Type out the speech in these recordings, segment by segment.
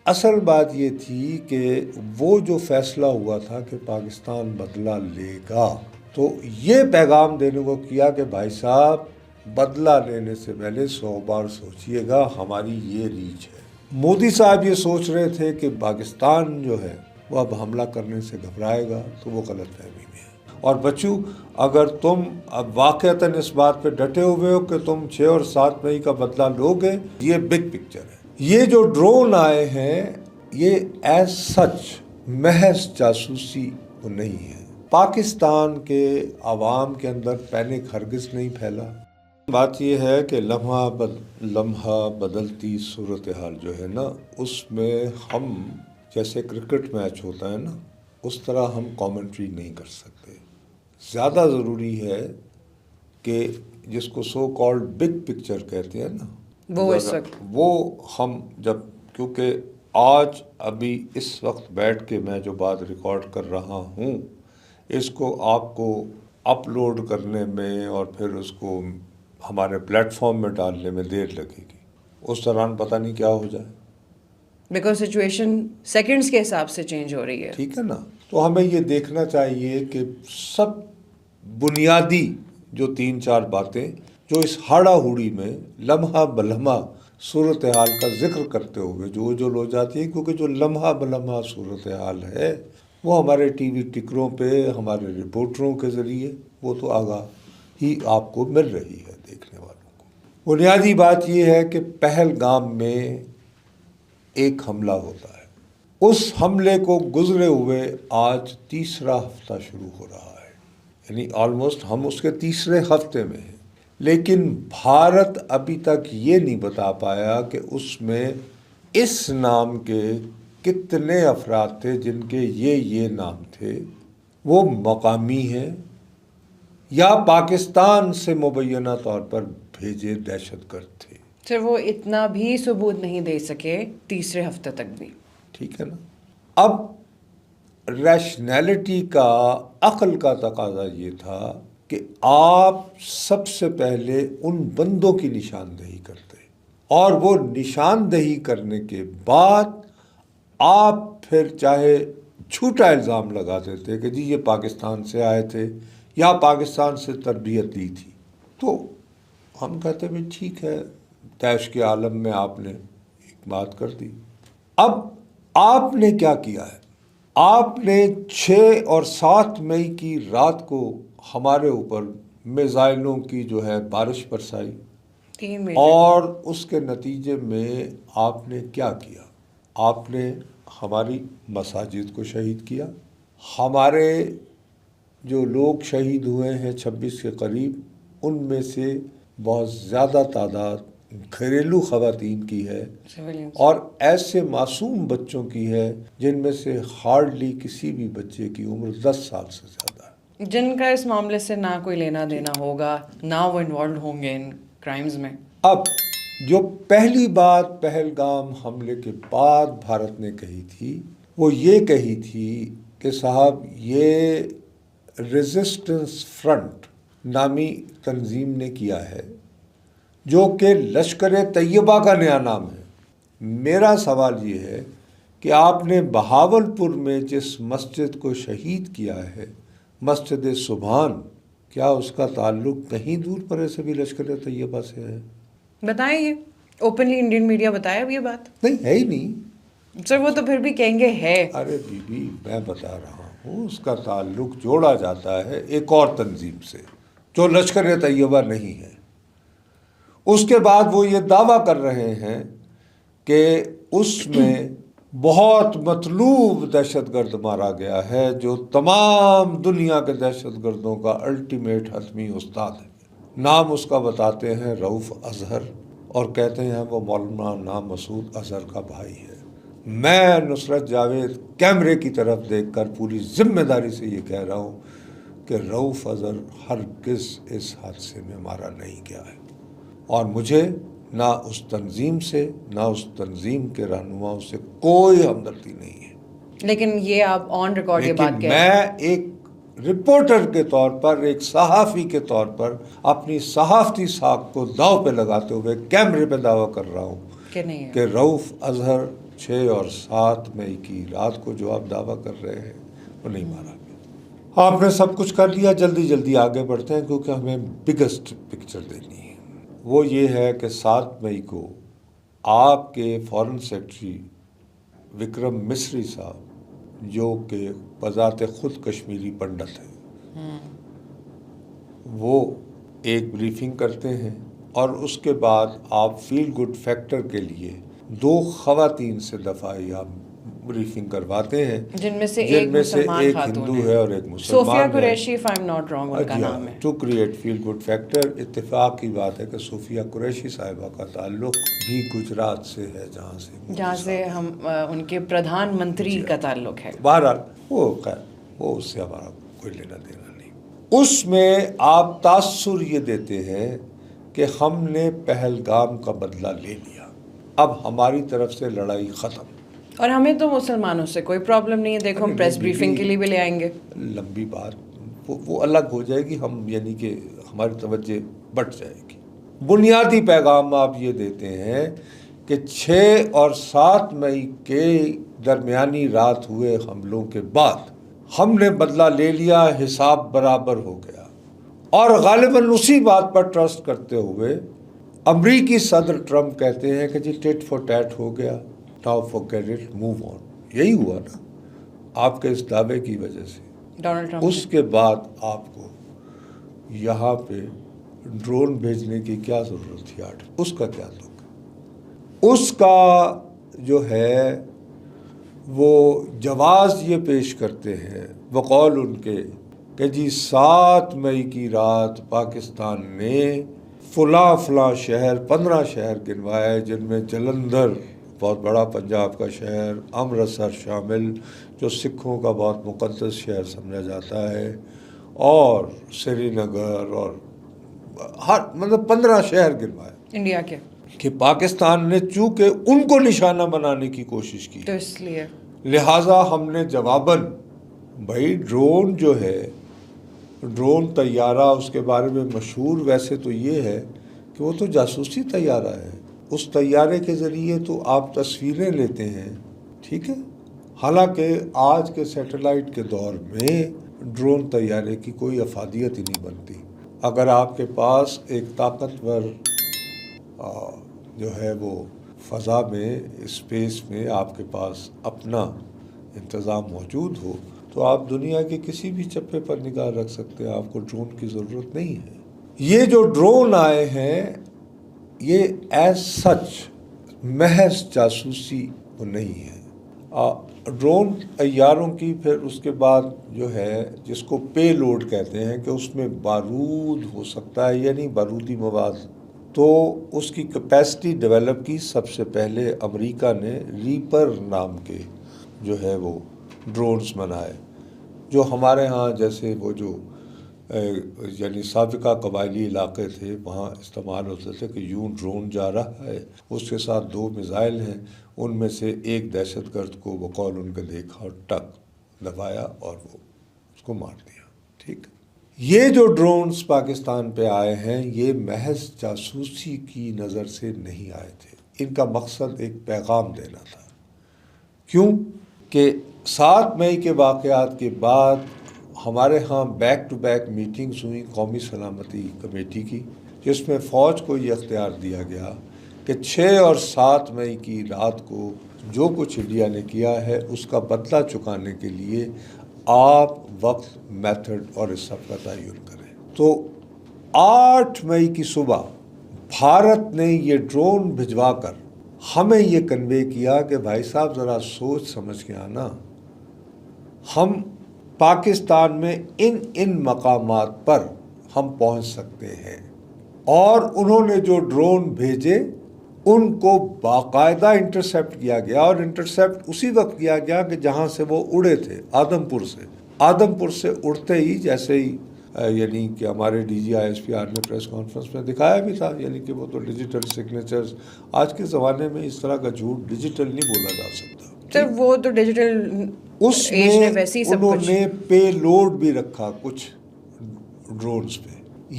اصل بات یہ تھی کہ وہ جو فیصلہ ہوا تھا کہ پاکستان بدلہ لے گا، تو یہ پیغام دینے کو کیا کہ بھائی صاحب بدلہ لینے سے پہلے 100 بار سوچئے گا، ہماری یہ ریچ ہے۔ مودی صاحب یہ سوچ رہے تھے کہ پاکستان جو ہے وہ اب حملہ کرنے سے گھبرائے گا، تو وہ غلط فہمی میں ہے۔ اور بچوں، اگر تم اب واقعتاً اس بات پہ ڈٹے ہوئے ہو کہ تم 6 اور 7 مئی کا بدلہ لوگے، یہ بگ پکچر ہے۔ یہ جو ڈرون آئے ہیں یہ ایز سچ محض جاسوسی نہیں ہے۔ پاکستان کے عوام کے اندر پینک ہرگز نہیں پھیلا۔ بات یہ ہے کہ لمحہ بدلتی صورتحال جو ہے نا، اس میں ہم جیسے کرکٹ میچ ہوتا ہے نا، اس طرح ہم کامنٹری نہیں کر سکتے۔ زیادہ ضروری ہے کہ جس کو سو کالڈ بگ پکچر کہتے ہیں نا، وہ ہم جب، کیونکہ آج ابھی اس وقت بیٹھ کے میں جو بات ریکارڈ کر رہا ہوں، اس کو آپ کو اپلوڈ کرنے میں اور پھر اس کو ہمارے پلیٹ فارم میں ڈالنے میں دیر لگے گی، اس دوران پتہ نہیں کیا ہو جائے، بیکاز سچویشن سیکنڈز کے حساب سے چینج ہو رہی ہے۔ ٹھیک ہے نا؟ تو ہمیں یہ دیکھنا چاہیے کہ سب بنیادی جو 3-4 باتیں جو اس ہاڑا ہوڑی میں لمحہ بلمحہ صورتحال کا ذکر کرتے ہوئے جو لو جاتی ہے، کیونکہ جو لمحہ بلمحہ صورتحال ہے وہ ہمارے ٹی وی ٹکروں پہ ہمارے رپورٹروں کے ذریعے وہ تو آگاہ ہی آپ کو مل رہی ہے دیکھنے والوں کو۔ بنیادی بات یہ ہے کہ پہلگام میں ایک حملہ ہوتا ہے، اس حملے کو گزرے ہوئے آج 3را ہفتہ شروع ہو رہا ہے، یعنی آلموسٹ ہم اس کے 3رے ہفتے میں ہیں، لیکن بھارت ابھی تک یہ نہیں بتا پایا کہ اس میں اس نام کے کتنے افراد تھے جن کے یہ نام تھے، وہ مقامی ہیں یا پاکستان سے مبینہ طور پر بھیجے دہشت گرد تھے۔ سر وہ اتنا بھی ثبوت نہیں دے سکے 3رے ہفتے تک بھی۔ ٹھیک ہے نا؟ اب ریشنلٹی کا، عقل کا تقاضا یہ تھا کہ آپ سب سے پہلے ان بندوں کی نشاندہی کرتے، اور وہ نشاندہی کرنے کے بعد آپ پھر چاہے جھوٹا الزام لگا دیتے کہ جی یہ پاکستان سے آئے تھے یا پاکستان سے تربیت لی تھی، تو ہم کہتے ہیں ٹھیک ہے، داعش کے عالم میں آپ نے ایک بات کر دی۔ اب آپ نے کیا کیا ہے؟ آپ نے 6 اور 7 مئی کی رات کو ہمارے اوپر میزائلوں کی جو ہے بارش برسائی، اور اس کے نتیجے میں آپ نے کیا کیا؟ آپ نے ہماری مساجد کو شہید کیا۔ ہمارے جو لوگ شہید ہوئے ہیں 26 کے قریب، ان میں سے بہت زیادہ تعداد گھریلو خواتین کی ہے اور ایسے معصوم بچوں کی ہے جن میں سے ہارڈلی کسی بھی بچے کی عمر 10 سال سے زیادہ ہے، جن کا اس معاملے سے نہ کوئی لینا دینا ہوگا، نہ وہ انوالوڈ ہوں گے ان کرائمز میں۔ اب جو پہلی بات پہلگام حملے کے بعد بھارت نے کہی تھی، وہ یہ کہی تھی کہ صاحب یہ ریزسٹنس فرنٹ نامی تنظیم نے کیا ہے، جو کہ لشکر طیبہ کا نیا نام ہے۔ میرا سوال یہ ہے کہ آپ نے بہاولپور میں جس مسجد کو شہید کیا ہے، مسجد سبحان، کیا اس کا تعلق کہیں دور پرے سے بھی لشکر طیبہ سے ہے؟ بتائیں، یہ اوپنلی انڈین میڈیا بتایا اب یہ بات؟ نہیں ہے ہی نہیں سر، وہ تو پھر بھی کہیں گے ہے۔ ارے بی بی، میں بتا رہا ہوں، اس کا تعلق جوڑا جاتا ہے ایک اور تنظیم سے جو لشکر طیبہ نہیں ہے۔ اس کے بعد وہ یہ دعویٰ کر رہے ہیں کہ اس میں بہت مطلوب دہشت گرد مارا گیا ہے جو تمام دنیا کے دہشت گردوں کا الٹیمیٹ حتمی استاد ہے۔ نام اس کا بتاتے ہیں رؤف اظہر، اور کہتے ہیں وہ مولانا مسعود اظہر کا بھائی ہے۔ میں نصرت جاوید کیمرے کی طرف دیکھ کر پوری ذمہ داری سے یہ کہہ رہا ہوں کہ رؤف اظہر ہرگز اس حادثے میں مارا نہیں گیا ہے، اور مجھے نہ اس تنظیم سے نہ اس تنظیم کے رہنماؤں سے کوئی ہمدردی نہیں ہے۔ لیکن یہ آپ آن ریکارڈ یہ بات کہہ رہے ہیں۔ میں ایک رپورٹر کے طور پر، ایک صحافی کے طور پر اپنی صحافتی ساکھ کو داؤ پہ لگاتے ہوئے کیمرے پہ دعویٰ کر رہا ہوں کہ رؤف اظہر 6 اور 7 مئی کی رات کو جو آپ دعویٰ کر رہے ہیں وہ نہیں مارا گیا۔ آپ نے سب کچھ کر لیا، جلدی جلدی آگے بڑھتے ہیں کیونکہ ہمیں بگسٹ پکچر دینی ہے۔ وہ یہ ہے کہ 7 مئی کو آپ کے فارن سیکرٹری وکرم مسری صاحب، جو کہ بذات خود کشمیری پنڈت ہیں، وہ ایک بریفنگ کرتے ہیں اور اس کے بعد آپ فیل گڈ فیکٹر کے لیے 2 خواتین سے دفاعی آپ بریفنگ کرواتے ہیں، جن میں سے ایک مسلمان خاتون ہندو ہے اور ایک مسلمان صوفیہ ہے، Qureshi, if I'm not wrong ان کا نام ہے۔ To create feel good factor. اتفاق کی بات ہے کہ صوفیہ قریشی صاحبہ کا تعلق بھی گجرات سے ہے، جہاں سے ہم ان کے پردھان منتری کا تعلق ہے۔ بہرحال وہ اس سے ہمارا کوئی لینا دینا نہیں۔ اس میں آپ تاثر یہ دیتے ہیں کہ ہم نے پہلگام کا بدلہ لے لیا، اب ہماری طرف سے لڑائی ختم، اور ہمیں تو مسلمانوں سے کوئی پرابلم نہیں ہے، دیکھو ہم پریس بریفنگ کے لیے بھی لے آئیں گے۔ لمبی بات وہ الگ ہو جائے گی، ہم یعنی کہ ہماری توجہ بٹ جائے گی۔ بنیادی پیغام آپ یہ دیتے ہیں کہ 6 اور 7 مئی کے درمیانی رات ہوئے حملوں کے بعد ہم نے بدلہ لے لیا، حساب برابر ہو گیا، اور غالباً اسی بات پر ٹرسٹ کرتے ہوئے امریکی صدر ٹرمپ کہتے ہیں کہ جی ٹیٹ فور ٹیٹ ہو گیا، now forget it, move on. یہی ہوا نا آپ کے اس دعوے کی وجہ سے۔ ڈونلڈ ٹرمپ اس کے بعد آپ کو یہاں پہ ڈرون بھیجنے کی کیا ضرورت تھی؟ اس کا کیا تعلق؟ اس کا جو ہے وہ جواز یہ پیش کرتے ہیں بقول ان کے کہ جی 7 مئی کی رات پاکستان نے فلاں شہر 15 شہر گنوائے، جن میں جلندھر بہت بڑا پنجاب کا شہر، امرتسر شامل جو سکھوں کا بہت مقدس شہر سمجھا جاتا ہے، اور سری نگر، اور مطلب 15 شہر گنوائے انڈیا کے، کہ پاکستان نے چونکہ ان کو نشانہ بنانے کی کوشش کی، تو اس لیے لہٰذا ہم نے جواباً، بھائی ڈرون جو ہے، ڈرون طیارہ، اس کے بارے میں مشہور ویسے تو یہ ہے کہ وہ تو جاسوسی طیارہ ہے، اس طیارے کے ذریعے تو آپ تصویریں لیتے ہیں، ٹھیک ہے، حالانکہ آج کے سیٹلائٹ کے دور میں ڈرون طیارے کی کوئی افادیت ہی نہیں بنتی۔ اگر آپ کے پاس ایک طاقتور جو ہے وہ فضا میں، اسپیس میں آپ کے پاس اپنا انتظام موجود ہو، تو آپ دنیا کے کسی بھی چپے پر نگاہ رکھ سکتے ہیں، آپ کو ڈرون کی ضرورت نہیں ہے۔ یہ جو ڈرون آئے ہیں یہ ایز سچ محض جاسوسی نہیں ہے۔ ڈرون طیاروں کی پھر اس کے بعد جو ہے جس کو پے لوڈ کہتے ہیں کہ اس میں بارود ہو سکتا ہے، یعنی بارودی مواد، تو اس کی کیپیسٹی ڈیولپ کی سب سے پہلے امریکہ نے ریپر نام کے جو ہے وہ ڈرونز بنائے، جو ہمارے ہاں جیسے وہ جو یعنی سابقہ قبائلی علاقے تھے وہاں استعمال ہوتے تھے کہ یوں ڈرون جا رہا ہے، اس کے ساتھ 2 میزائل ہیں، ان میں سے ایک دہشت گرد کو بقول ان کے دیکھا اور ٹک دبایا اور وہ اس کو مار دیا، ٹھیک۔ یہ جو ڈرونز پاکستان پہ آئے ہیں یہ محض جاسوسی کی نظر سے نہیں آئے تھے، ان کا مقصد ایک پیغام دینا تھا۔ کیوں کہ 7 مئی کے واقعات کے بعد ہمارے ہاں بیک ٹو بیک میٹنگز ہوئیں قومی سلامتی کمیٹی کی، جس میں فوج کو یہ اختیار دیا گیا کہ 6 اور 7 مئی کی رات کو جو کچھ انڈیا نے کیا ہے اس کا بدلہ چکانے کے لیے آپ وقت، میتھڈ اور اس سب کا تعین کریں۔ تو 8 مئی کی صبح بھارت نے یہ ڈرون بھجوا کر ہمیں یہ کنوے کیا کہ بھائی صاحب ذرا سوچ سمجھ کے آنا، ہم پاکستان میں ان مقامات پر ہم پہنچ سکتے ہیں، اور انہوں نے جو ڈرون بھیجے ان کو باقاعدہ انٹرسیپٹ کیا گیا، اور انٹرسیپٹ اسی وقت کیا گیا کہ جہاں سے وہ اڑے تھے، آدم پور سے اڑتے ہی جیسے ہی یعنی کہ ہمارے D G I S P R نے پریس کانفرنس میں دکھایا بھی تھا، یعنی کہ وہ تو ڈیجیٹل سگنیچرز، آج کے زمانے میں اس طرح کا جھوٹ ڈیجیٹل نہیں بولا جا سکتا، تو وہ تو ڈیجیٹل اس میں انہوں نے پے لوڈ بھی رکھا کچھ ڈرونز پہ۔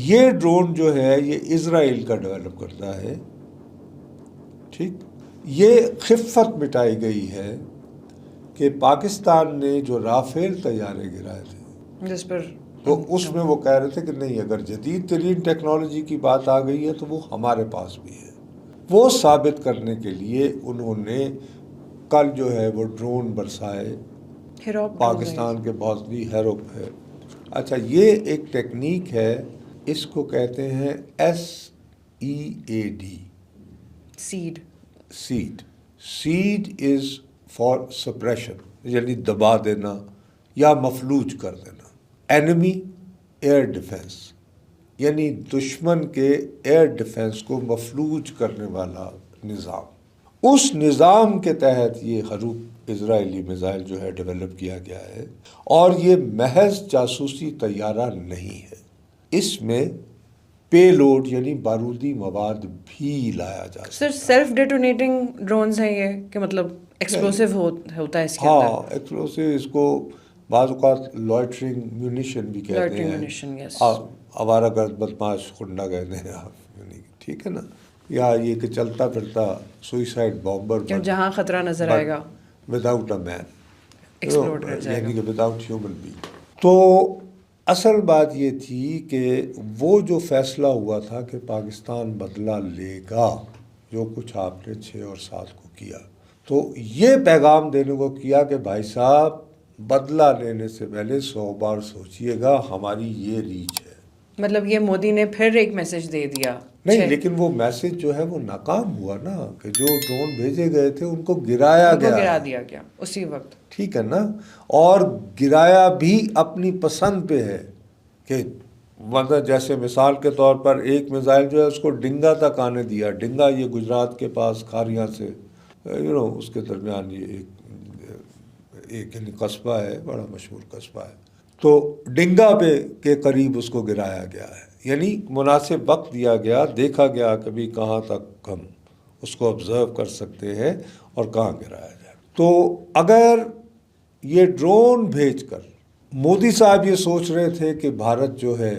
یہ ڈرون جو ہے یہ اسرائیل کا ڈیولپ کرتا ہے، ٹھیک، یہ خفت مٹائی گئی ہے کہ پاکستان نے جو رافیل طیارے گرائے تھے جس پر تو اس میں وہ کہہ رہے تھے کہ نہیں، اگر جدید ترین ٹیکنالوجی کی بات آ گئی ہے تو وہ ہمارے پاس بھی ہے. وہ ثابت کرنے کے لیے انہوں نے کل جو ہے وہ ڈرون برسائے پاکستان کے بہت بھی ہیروپ ہے. اچھا، یہ ایک ٹیکنیک ہے، اس کو کہتے ہیں SEAD، SEAD. SEAD is for suppression, یعنی دبا دینا یا مفلوج کر دینا. اینمی ایئر ڈیفنس، یعنی دشمن کے ایئر ڈیفنس کو مفلوج کرنے والا نظام. اس نظام کے تحت یہ حروف اسرائیلی میزائل جو ہے ڈیولپ کیا گیا ہے، اور یہ محض جاسوسی طیارہ نہیں ہے. اس میں پے لوڈ یعنی بارودی مواد بھی لایا جا سکتا ہے. سر سیلف ڈیٹونیٹنگ ڈرونز ہیں یہ، کہ مطلب ایکسپلوسیو ہوتا ہے اس کے اندر؟ ہاں، ایکسپلوسیو، اس کو بعض اوقات لوئٹرنگ میونیشن بھی کہتے ہیں. آوارہ گرد بدماش خنڈا کہتے ہیں آپ، یعنی ٹھیک ہے نا، یا یہ کہ چلتا پھرتا سوئسائڈ بامبر، جہاں خطرہ نظر آئے گا وداؤٹ اے مین، ایکسپلوڈ کر جائے گا، یعنی کہ وداؤٹ ہیومن بینگ. تو اصل بات یہ تھی کہ وہ جو فیصلہ ہوا تھا کہ پاکستان بدلہ لے گا، جو کچھ آپ نے 6 اور 7 کو کیا، تو یہ پیغام دینے کو کیا کہ بھائی صاحب بدلہ لینے سے پہلے 100 بار سوچئے گا، ہماری یہ ریچ ہے. مطلب یہ مودی نے پھر ایک میسج دے دیا. نہیں، لیکن وہ میسج جو ہے وہ ناکام ہوا نا، کہ جو ڈرون بھیجے گئے تھے ان کو گرایا گرا دیا گیا اسی وقت. ٹھیک ہے نا، اور گرایا بھی اپنی پسند پہ ہے. کہ مطلب جیسے مثال کے طور پر ایک میزائل جو ہے اس کو ڈنگا تک آنے دیا. ڈنگا یہ گجرات کے پاس کھاریاں سے اس کے درمیان یہ ایک یعنی قصبہ ہے، بڑا مشہور قصبہ ہے. تو ڈنگا پہ کے قریب اس کو گرایا گیا ہے، یعنی مناسب وقت دیا گیا، دیکھا گیا کبھی کہاں تک ہم اس کو آبزرو کر سکتے ہیں اور کہاں گرایا جائے. تو اگر یہ ڈرون بھیج کر مودی صاحب یہ سوچ رہے تھے کہ بھارت جو ہے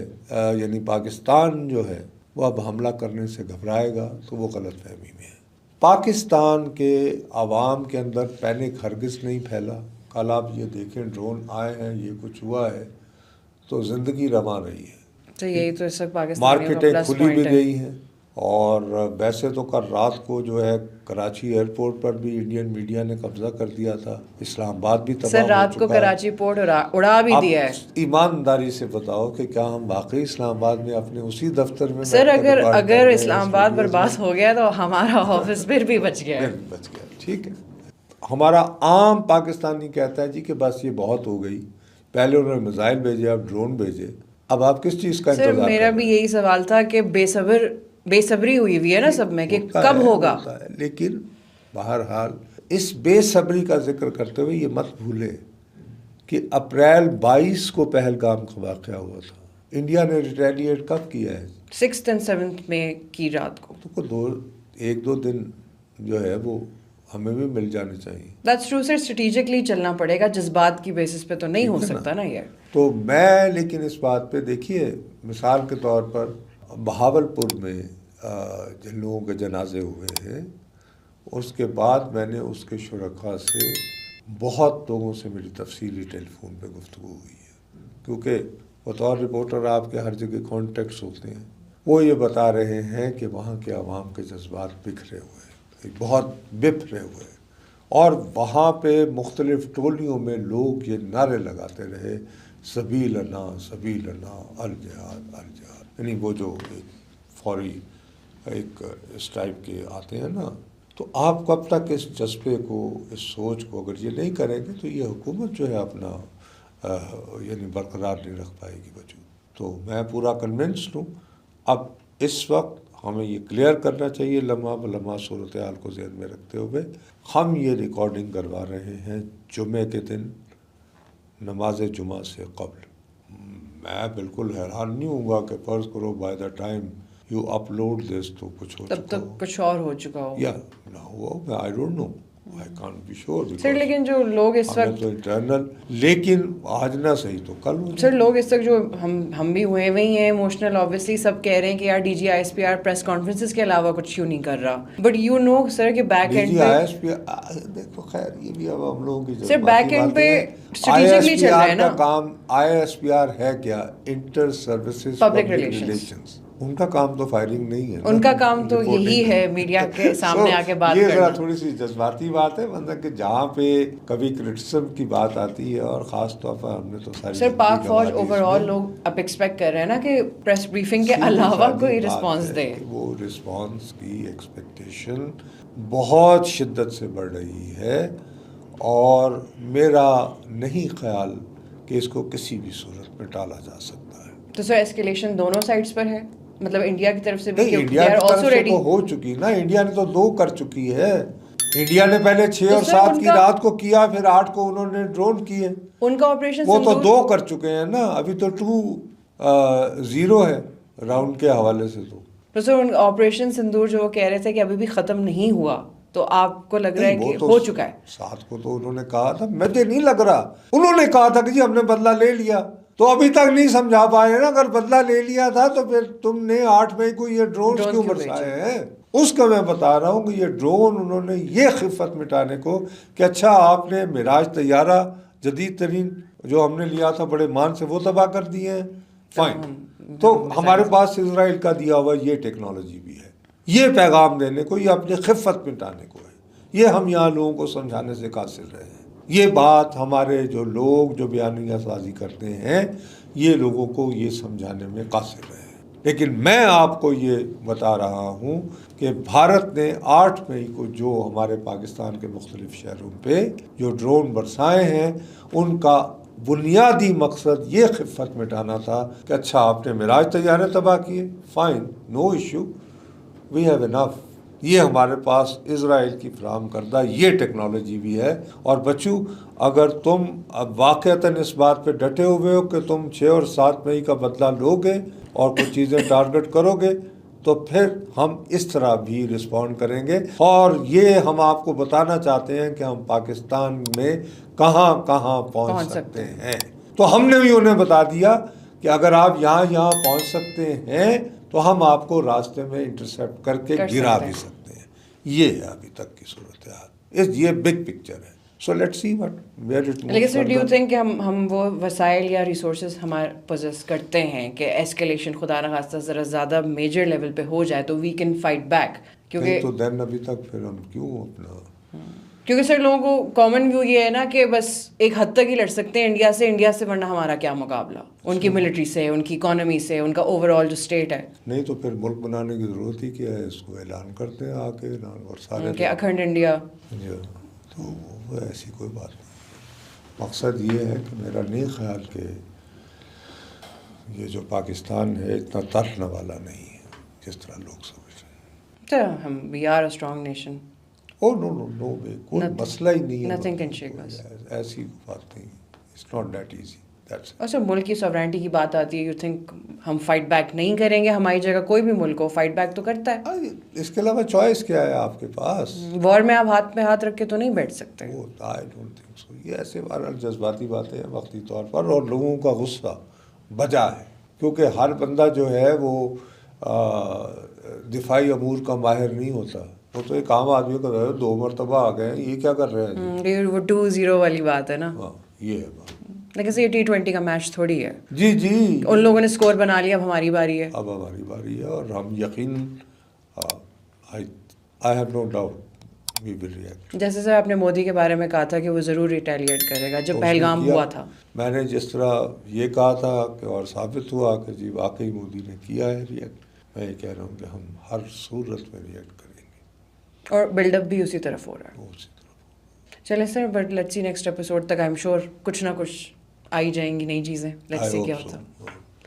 یعنی پاکستان جو ہے وہ اب حملہ کرنے سے گھبرائے گا، تو وہ غلط فہمی میں ہے. پاکستان کے عوام کے اندر پینک ہرگز نہیں پھیلا. کل آپ یہ دیکھیں، ڈرون آئے ہیں، یہ کچھ ہوا ہے تو زندگی رواں رہی ہے. تو یہی تو اس وقت پاکستانیوں کا مارکیٹیں پلس کھلی پوائنٹ بھی ہے. گئی ہیں، اور ویسے تو کل رات کو جو ہے کراچی ایئرپورٹ پر بھی انڈین میڈیا نے قبضہ کر دیا تھا. اسلام آباد بھی تباہ ہو چکا ہے. سر رات کو کراچی پورٹ اڑا بھی دیا ہے. ایمانداری سے بتاؤ کہ کیا ہم واقعی اسلام آباد میں اپنے اسی دفتر میں سر اگر اسلام آباد برباد ہو گیا تو ہمارا آفس پھر بھی بچ گیا ہے. بچ گیا، ٹھیک ہے. ہمارا عام پاکستانی کہتا ہے جی کہ بس یہ بہت ہو گئی، پہلے انہوں نے میزائل بھیجے، اب ڈرون بھیجے، اب آپ کس چیز کا انتظار سر میرا بھی یہی سوال تھا کہ بے صبری ہوئی ہے نا سب میں کہ کب ہوگا. لیکن بہرحال اس بے صبری کا ذکر کرتے ہوئے یہ مت بھولے کہ اپریل 22 کو پہلگام کا واقعہ ہوا تھا. انڈیا نے ریٹیلیٹ کب کیا ہے؟ 6th and 7th میں کی رات کو. تو 1-2 دن جو ہے وہ ہمیں بھی مل جانے چاہیے. That's true sir، اسٹریٹجکلی چلنا پڑے گا، جذبات کی بیسس پہ تو نہیں ہو سکتا نا یہ. تو میں لیکن اس بات پہ دیکھیے، مثال کے طور پر بہاولپور میں جن لوگوں کے جنازے ہوئے ہیں، اس کے بعد میں نے اس کے شرکاء سے بہت لوگوں سے میری تفصیلی ٹیلی فون پہ گفتگو ہوئی ہے، کیونکہ بطور رپورٹر آپ کے ہر جگہ کانٹیکٹس ہوتے ہیں. وہ یہ بتا رہے ہیں کہ وہاں کے عوام کے جذبات بکھرے ہوئے ہیں، بہت بپھرے ہوئے ہیں، اور وہاں پہ مختلف ٹولیوں میں لوگ یہ نعرے لگاتے رہے، سبیلنا سبیلنا الجہاد الجہاد، یعنی وہ جو ایک فوری ایک اس ٹائپ کے آتے ہیں نا. تو آپ کب تک اس جذبے کو، اس سوچ کو اگر یہ نہیں کریں گے تو یہ حکومت جو ہے اپنا یعنی برقرار نہیں رکھ پائے گی وجود. تو میں پورا کنونسڈ ہوں. اب اس وقت ہمیں یہ کلیئر کرنا چاہیے، لمحہ بلمحہ صورتحال کو ذہن میں رکھتے ہوئے ہم یہ ریکارڈنگ کروا رہے ہیں جمعے کے دن نماز جمعہ سے قبل. میں بالکل حیران نہیں ہوں گا کہ فرض کرو by the time you upload this تو کچھ ہو تب تک کچھ اور ہو چکا ہو یا نہ ہوا، میں I don't know. I can't be sure. Sir لیکن جو لوگ اس وقت تو انٹرنل، لیکن آج نہ صحیح تو کل ہو. سر لوگ اس وقت جو ہم بھی ہوئے ہوئی ہیں ایموشنل، آبویسلی سب کہہ رہے ہیں کہ یار D G I S P R press conferences کے علاوہ کچھ کیوں نہیں کر رہا. بٹ یو نو سر کہ بیک اینڈ پہ دیکھو خیر یہ بھی اب ہم لوگوں کی سر بیک اینڈ پہ اسٹریٹجکلی چل رہا ہے نا. کام آئی ایس پی آر ہے کیا؟ Inter services public relations. ان کا کام تو فائرنگ نہیں ہے، ان کا کام تو یہی ہے میڈیا کے سامنے آ کے بات کرنا. یہ ذرا تھوڑی سی جذباتی بات ہے، مطلب کہ جہاں پہ کبھی کرٹیسزم کی بات آتی ہے، اور خاص طور پر ہم نے تو ساری سر پاک فوج اوور آل لوگ اب ایکسپیکٹ کر رہے ہیں نا کہ پریس بریفنگ کے علاوہ کوئی رسپانس دے. وہ رسپانس کی ایکسپیکٹیشن بہت شدت سے بڑھ رہی ہے، اور میرا نہیں خیال کہ اس کو کسی بھی صورت میں ٹالا جا سکتا ہے. تو سر ایسکیلیشن دونوں سائڈس پر ہے، مطلب انڈیا کی طرف سے بھی نہیں، انڈیا کی طرف سے تو ہو چکی نا. انڈیا نے تو 2 کر چکی ہے. انڈیا نے پہلے 6 اور 7 کی رات کو کیا، پھر 8 کو انہوں نے ڈرون کیے. ان کا آپریشن وہ تو 2 کر چکے ہیں نا. ابھی تو 2-0 ہے راؤنڈ کے حوالے سے. تو سر آپریشن سندور جو وہ کہہ رہے تھے کہ ابھی بھی ختم نہیں ہوا، تو آپ کو لگ رہا ہے کہ ہو چکا ہے؟ 7 کو تو انہوں نے کہا تھا، مجھے نہیں لگ رہا. انہوں نے کہا تھا کہ جی ہم نے بدلہ لے لیا، تو ابھی تک نہیں سمجھا پائے نا. اگر بدلہ لے لیا تھا تو پھر تم نے 8 مئی کو یہ ڈرون کیوں برسائے ہیں؟ اس کا میں بتا رہا ہوں کہ یہ ڈرون انہوں نے یہ خفت مٹانے کو کہ اچھا آپ نے معراج طیارہ جدید ترین جو ہم نے لیا تھا بڑے مان سے وہ تباہ کر دیے ہیں. فائن، تو ہمارے پاس اسرائیل کا دیا ہوا یہ ٹیکنالوجی بھی ہے. یہ پیغام دینے کو، یہ اپنی خفت مٹانے کو ہے. یہ ہم یہاں لوگوں کو سمجھانے سے قاصر رہے ہیں. یہ بات ہمارے جو لوگ جو بیانیہ سازی کرتے ہیں، یہ لوگوں کو یہ سمجھانے میں قاصر رہے ہیں. لیکن میں آپ کو یہ بتا رہا ہوں کہ بھارت نے 8 مئی کو جو ہمارے پاکستان کے مختلف شہروں پہ جو ڈرون برسائے ہیں، ان کا بنیادی مقصد یہ خفت مٹانا تھا کہ اچھا آپ نے معراج طیارے تباہ کیے، fine, no issue, we have enough. یہ ہمارے پاس اسرائیل کی فراہم کردہ یہ ٹیکنالوجی بھی ہے. اور بچوں، اگر تم اب واقعتاً اس بات پہ ڈٹے ہوئے ہو کہ تم 6 اور 7 مئی کا بدلہ لو گے اور کچھ چیزیں ٹارگٹ کرو گے، تو پھر ہم اس طرح بھی رسپونڈ کریں گے. اور یہ ہم آپ کو بتانا چاہتے ہیں کہ ہم پاکستان میں کہاں کہاں پہنچ سکتے ہیں. تو ہم نے بھی انہیں بتا دیا کہ اگر آپ یہاں پہنچ سکتے ہیں تو ہم آپ کو راستے میں انٹرسیپٹ کر کے گرا بھی سکتے ہیں. یہ ہے ابھی تک کی صورتحال. یہ بگ پکچر ہے. So let's see what where it moves. لیکن سر ڈو یو تھنک کہ ہم وہ وسائل یا ریسورسز ہمارے پوزیس کرتے ہیں کہ ایسکیلیشن خدا نخواستہ ذرا زیادہ میجر لیول پہ ہو جائے تو وی کین فائٹ بیک؟ کیونکہ تو دین ابھی تک پھر ہم کیوں اپنا، کیونکہ سر لوگوں کو کامن ویو یہ ہے نا کہ بس ایک حد تک ہی لڑ سکتے ہیں انڈیا سے، ورنہ ہمارا کیا مقابلہ ان کی ملٹری سے، ان کی اکانومی سے، ان کا اوور آل جو اسٹیٹ ہے. نہیں تو پھر ملک بنانے کی ضرورت ہی کیا ہے؟ اس کو اعلان کرتے ہیں آ کے، اور سارے کہ اکھنڈ انڈیا. تو ایسی کوئی بات نہیں. مقصد یہ ہے کہ میرا نہیں خیال کہ یہ جو پاکستان ہے اتنا ترکنے والا نہیں ہے جس طرح لوگ سمجھ رہے ہیں. سر ہم we are a strong nation. Oh no way, کوئی مسئلہ ہی نہیں ہے. Nothing can shake us. ایسی بات نہیں. It's not that easy. اور سر ملک کی سوورینٹی کی بات آتی ہے، یو تھنک ہم فائٹ بیک نہیں کریں گے؟ ہماری جگہ کوئی بھی ملک ہو فائٹ بیک تو کرتا ہے. اس کے علاوہ چوائس کیا ہے آپ کے پاس؟ وار میں آپ ہاتھ پہ ہاتھ رکھ کے تو نہیں بیٹھ سکتے. I don't think so. یہ ایسے بہرحال جذباتی باتیں ہیں وقتی طور پر، اور لوگوں کا غصہ بجا ہے، کیونکہ ہر بندہ جو ہے وہ دفاعی امور کا ماہر نہیں ہوتا. وہ تو ایک عام آدمی کو 2 مرتبہ آ گئے ہیں، یہ کیا کر رہے ہیں؟ وہ 2-0 والی بات ہے نا. یہ ہے بات. لیکن یہ T20 کا میچ تھوڑی ہے. جی ان لوگوں نے اسکور بنا لیا، اب ہماری باری ہے. اب ہماری باری ہے، اور ہم یقیناً I have no doubt we will react. جیسے سر آپ نے مودی کے بارے میں کہا تھا کہ وہ ضرور ریٹیلیٹ کرے گا جب پہلگام ہوا تھا. میں نے جس طرح یہ کہا تھا کہ اور ثابت ہوا کہ جی واقعی مودی نے کیا ہے ریئیکٹ. میں یہ کہہ رہا ہوں کہ ہم ہر صورت میں ریئیکٹ کریں گے، اور بلڈ اپ بھی اسی طرف ہو رہا ہے. چلیں sir, but let's see next episode تک آئی ایم شیور کچھ نہ کچھ آئی جائیں گی نئی چیزیں. لیٹس سی کیا ہوتا ہے.